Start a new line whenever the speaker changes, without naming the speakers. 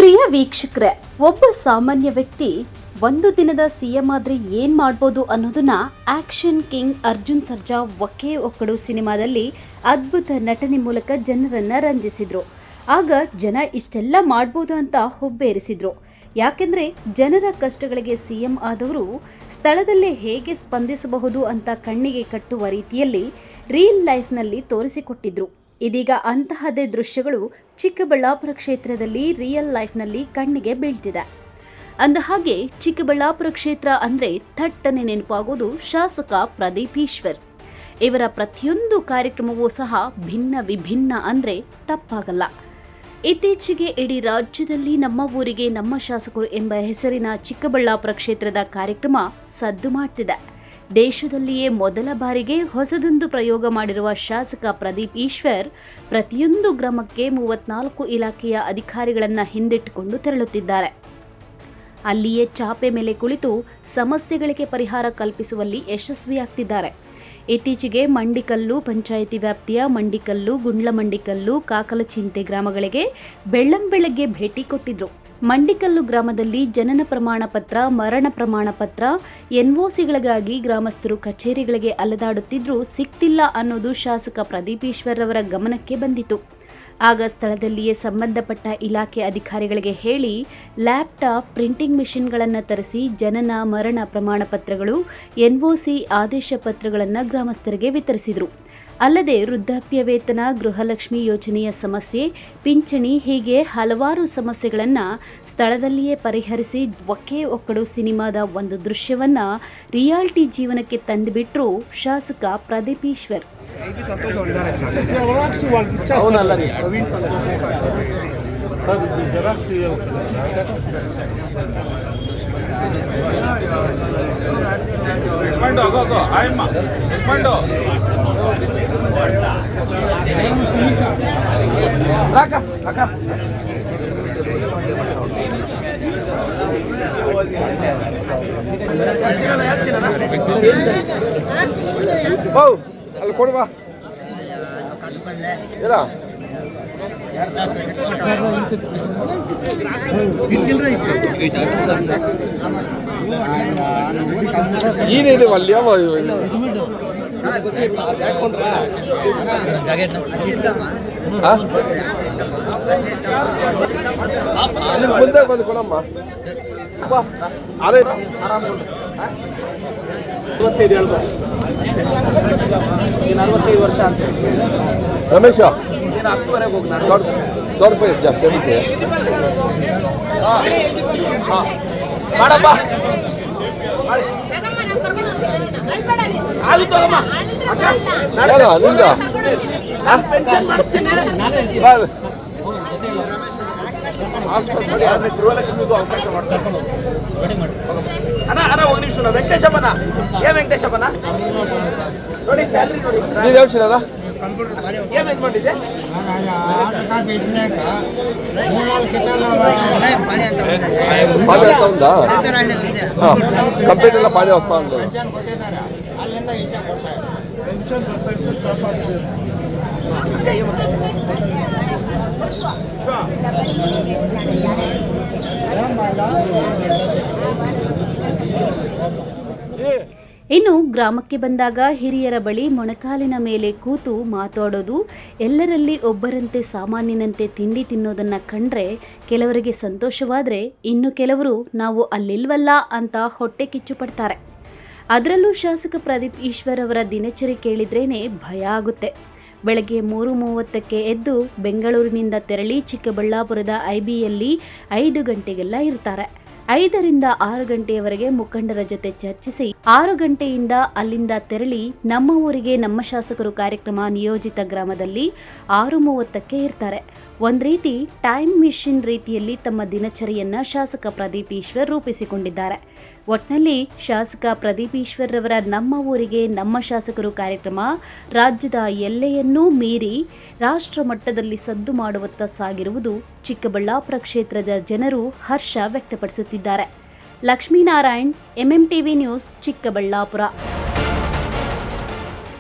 ಪ್ರಿಯ ವೀಕ್ಷಕರೇ, ಒಬ್ಬ ಸಾಮಾನ್ಯ ವ್ಯಕ್ತಿ ಒಂದು ದಿನದ ಸಿಎಂ ಆದ್ರೆ ಏನ್ ಮಾಡ್ಬೋದು ಅನ್ನೋದನ್ನ action king Arjun Sarja okay ಒಕ್ಕಡು ಸಿನಿಮಾದಲ್ಲಿ ಅದ್ಭುತ ನಟನೆ ಮೂಲಕ ಜನರನ್ನ ರಂಜಿಸಿದ್ರು. ಆಗ ಜನ ಇಷ್ಟೆಲ್ಲ ಮಾಡ್ಬೋದು ಅಂತ ಹುಬ್ಬೇರಿಸಿದ್ರು. ಯಾಕೆಂದ್ರೆ ಜನರ ಕಷ್ಟಗಳಿಗೆ ಸಿಎಂ ಆದವರು ಸ್ಥಳದಲ್ಲೇ ಹೇಗೆ ಸ್ಪಂದಿಸಬಹುದು ಅಂತ ಕಣ್ಣಿಗೆ ಕಟ್ಟುವ ರೀತಿಯಲ್ಲಿ ರಿಯಲ್ ಲೈಫ್ನಲ್ಲಿ ತೋರಿಸಿಕೊಟ್ಟಿದ್ರು. ಇದೀಗ ಅಂತಹದೇ ದೃಶ್ಯಗಳು ಚಿಕ್ಕಬಳ್ಳಾಪುರ ಕ್ಷೇತ್ರದಲ್ಲಿ ರಿಯಲ್ ಲೈಫ್ನಲ್ಲಿ ಕಣ್ಣಿಗೆ ಬೀಳ್ತಿದೆ. ಅಂದಹಾಗೆ ಚಿಕ್ಕಬಳ್ಳಾಪುರ ಕ್ಷೇತ್ರ ಅಂದ್ರೆ ಥಟ್ಟನೆ ನೆನಪಾಗೋದು ಶಾಸಕ ಪ್ರದೀಪ್ ಈಶ್ವರ್. ಇವರ ಪ್ರತಿಯೊಂದು ಕಾರ್ಯಕ್ರಮವೂ ಸಹ ಭಿನ್ನ ವಿಭಿನ್ನ ಅಂದ್ರೆ ತಪ್ಪಾಗಲ್ಲ. ಇತ್ತೀಚೆಗೆ ಇಡೀ ರಾಜ್ಯದಲ್ಲಿ ನಮ್ಮ ಊರಿಗೆ ನಮ್ಮ ಶಾಸಕರು ಎಂಬ ಹೆಸರಿನ ಚಿಕ್ಕಬಳ್ಳಾಪುರ ಕ್ಷೇತ್ರದ ಕಾರ್ಯಕ್ರಮ ಸದ್ದು ಮಾಡ್ತಿದೆ. ದೇಶದಲ್ಲಿಯೇ ಮೊದಲ ಬಾರಿಗೆ ಹೊಸದೊಂದು ಪ್ರಯೋಗ ಮಾಡಿರುವ ಶಾಸಕ ಪ್ರದೀಪ್ ಈಶ್ವರ್ ಪ್ರತಿಯೊಂದು ಗ್ರಾಮಕ್ಕೆ 34 ಇಲಾಖೆಯ ಅಧಿಕಾರಿಗಳನ್ನು ಹಿಂದಿಟ್ಟುಕೊಂಡು ತೆರಳುತ್ತಿದ್ದಾರೆ. ಅಲ್ಲಿಯೇ ಚಾಪೆ ಮೇಲೆ ಕುಳಿತು ಸಮಸ್ಯೆಗಳಿಗೆ ಪರಿಹಾರ ಕಲ್ಪಿಸುವಲ್ಲಿ ಯಶಸ್ವಿಯಾಗ್ತಿದ್ದಾರೆ. ಇತ್ತೀಚೆಗೆ ಮಂಡಿಕಲ್ಲು ಪಂಚಾಯಿತಿ ವ್ಯಾಪ್ತಿಯ ಮಂಡಿಕಲ್ಲು, ಗುಂಡ್ಲಮಂಡಿಕಲ್ಲು, ಕಾಕಲಚಿಂತೆ ಗ್ರಾಮಗಳಿಗೆ ಬೆಳ್ಳಂಬೆಳಗ್ಗೆ ಭೇಟಿ ಕೊಟ್ಟಿದ್ರು. ಮಂಡಿಕಲ್ಲು ಗ್ರಾಮದಲ್ಲಿ ಜನನ ಪ್ರಮಾಣ ಪತ್ರ, ಮರಣ ಪ್ರಮಾಣ ಪತ್ರ, ಎನ್ಒಸಿಗಳಿಗಾಗಿ ಗ್ರಾಮಸ್ಥರು ಕಚೇರಿಗಳಿಗೆ ಅಲೆದಾಡುತ್ತಿದ್ರೂ ಸಿಕ್ತಿಲ್ಲ ಅನ್ನೋದು ಶಾಸಕ ಪ್ರದೀಪ್ ಈಶ್ವರ್ ಅವರ ಗಮನಕ್ಕೆ ಬಂದಿತು. ಆಗ ಸ್ಥಳದಲ್ಲಿಯೇ ಸಂಬಂಧಪಟ್ಟ ಇಲಾಖೆ ಅಧಿಕಾರಿಗಳಿಗೆ ಹೇಳಿ ಲ್ಯಾಪ್ಟಾಪ್, ಪ್ರಿಂಟಿಂಗ್ ಮಿಷಿನ್ಗಳನ್ನು ತರಿಸಿ ಜನನ ಮರಣ ಪ್ರಮಾಣ ಪತ್ರಗಳು, ಎನ್ಒಸಿ ಆದೇಶ ಪತ್ರಗಳನ್ನು ಗ್ರಾಮಸ್ಥರಿಗೆ ವಿತರಿಸಿದರು. ಅಲ್ಲದೆ ವೃದ್ಧಾಪ್ಯ ವೇತನ, ಗೃಹಲಕ್ಷ್ಮಿ ಯೋಜನೆಯ ಸಮಸ್ಯೆ, ಪಿಂಚಣಿ ಹೀಗೆ ಹಲವಾರು ಸಮಸ್ಯೆಗಳನ್ನು ಸ್ಥಳದಲ್ಲಿಯೇ ಪರಿಹರಿಸಿ ಒಕ್ಕೆ ಒಕ್ಕಡು ಸಿನಿಮಾದ ಒಂದು ದೃಶ್ಯವನ್ನ ರಿಯಾಲಿಟಿ ಜೀವನಕ್ಕೆ ತಂದುಬಿಟ್ರು ಶಾಸಕ ಪ್ರದೀಪ್ ಈಶ್ವರ್.
ಅಲ್ಲಿ ಕೊಡುವ ಏನಿದೆ ಅಲ್ಲಿ ಮುಂದೆ ಬಂದು ಕೊಡಮ್ಮ.
45 ವರ್ಷ ಅಂತ
ರಮೇಶ
10ವರೆಗೆ ಹೋಗಿ ನಾನು
ದೊಡ್ಡ ಜಾಸ್ತಿ
ಮಾಡಪ್ಪ ಹಾಲು ತಗೋಮ್ಮ, ಪೆನ್ಷನ್ ಮಾಡಿಸ್ತೀನಿ. ಗೃಹಲಕ್ಷ್ಮಿಗೂ ಅವಕಾಶ ಮಾಡ್ತಾರೆ. ಅಣ್ಣ ಅಣ್ಣ ಒಂದು ನಿಮಿಷ, ವೆಂಕಟೇಶಪ್ಪನ ವೆಂಕಟೇಶಪ್ಪನ ನೋಡಿ ಸ್ಯಾಲ್ರಿ ನೋಡಿ ಏನ್ ಮಾಡಿದೆ.
కంప్లీట్ ಎಲ್ಲ ಪಾನಿ ವಸ್ತಾ ಉಂಟು.
ಇನ್ನು ಗ್ರಾಮಕ್ಕೆ ಬಂದಾಗ ಹಿರಿಯರ ಬಳಿ ಮೊಣಕಾಲಿನ ಮೇಲೆ ಕೂತು ಮಾತಾಡೋದು, ಎಲ್ಲರಲ್ಲಿ ಒಬ್ಬರಂತೆ ಸಾಮಾನ್ಯನಂತೆ ತಿಂಡಿ ತಿನ್ನೋದನ್ನ ಕಂಡ್ರೆ ಕೆಲವರಿಗೆ ಸಂತೋಷವಾದರೆ ಇನ್ನು ಕೆಲವರು ನಾವು ಅಲ್ಲಿಲ್ವಲ್ಲ ಅಂತ ಹೊಟ್ಟೆ ಕಿಚ್ಚು ಪಡ್ತಾರೆ. ಅದರಲ್ಲೂ ಶಾಸಕ ಪ್ರದೀಪ್ ಈಶ್ವರ್ ಅವರ ದಿನಚರಿ ಕೇಳಿದ್ರೇನೆ ಭಯ ಆಗುತ್ತೆ. ಬೆಳಗ್ಗೆ 3:30ಕ್ಕೆ ಎದ್ದು ಬೆಂಗಳೂರಿನಿಂದ ತೆರಳಿ ಚಿಕ್ಕಬಳ್ಳಾಪುರದ ಐಬಿಯಲ್ಲಿ 5 ಗಂಟೆಗೆಲ್ಲ ಇರ್ತಾರೆ. 5ರಿಂದ 6 ಗಂಟೆಯವರೆಗೆ ಮುಖಂಡರ ಜೊತೆ ಚರ್ಚಿಸಿ 6 ಗಂಟೆಯಿಂದ ಅಲ್ಲಿಂದ ತೆರಳಿ ನಮ್ಮ ಊರಿಗೆ ನಮ್ಮ ಶಾಸಕರು ಕಾರ್ಯಕ್ರಮ ನಿಯೋಜಿತ ಗ್ರಾಮದಲ್ಲಿ 6:30ಕ್ಕೆ ಇರ್ತಾರೆ. ಒಂದ್ ರೀತಿ ಟೈಮ್ ಮಿಷಿನ್ ರೀತಿಯಲ್ಲಿ ತಮ್ಮ ದಿನಚರಿಯನ್ನ ಶಾಸಕ ಪ್ರದೀಪ್ ಈಶ್ವರ್ ರೂಪಿಸಿಕೊಂಡಿದ್ದಾರೆ. ಒಟ್ನಲ್ಲಿ ಶಾಸಕ ಪ್ರದೀಪ್ ಈಶ್ವರ್ ರವರ ನಮ್ಮ ಊರಿಗೆ ನಮ್ಮ ಶಾಸಕರು ಕಾರ್ಯಕ್ರಮ ರಾಜ್ಯದ ಎಲ್ಲೆಯನ್ನೂ ಮೀರಿ ರಾಷ್ಟ್ರ ಮಟ್ಟದಲ್ಲಿ ಸದ್ದು ಮಾಡುವತ್ತ ಸಾಗಿರುವುದು ಚಿಕ್ಕಬಳ್ಳಾಪುರ ಕ್ಷೇತ್ರದ ಜನರು ಹರ್ಷ ವ್ಯಕ್ತಪಡಿಸುತ್ತಿದ್ದಾರೆ. Lakshminarayan, MMTV news, Chikkaballapur.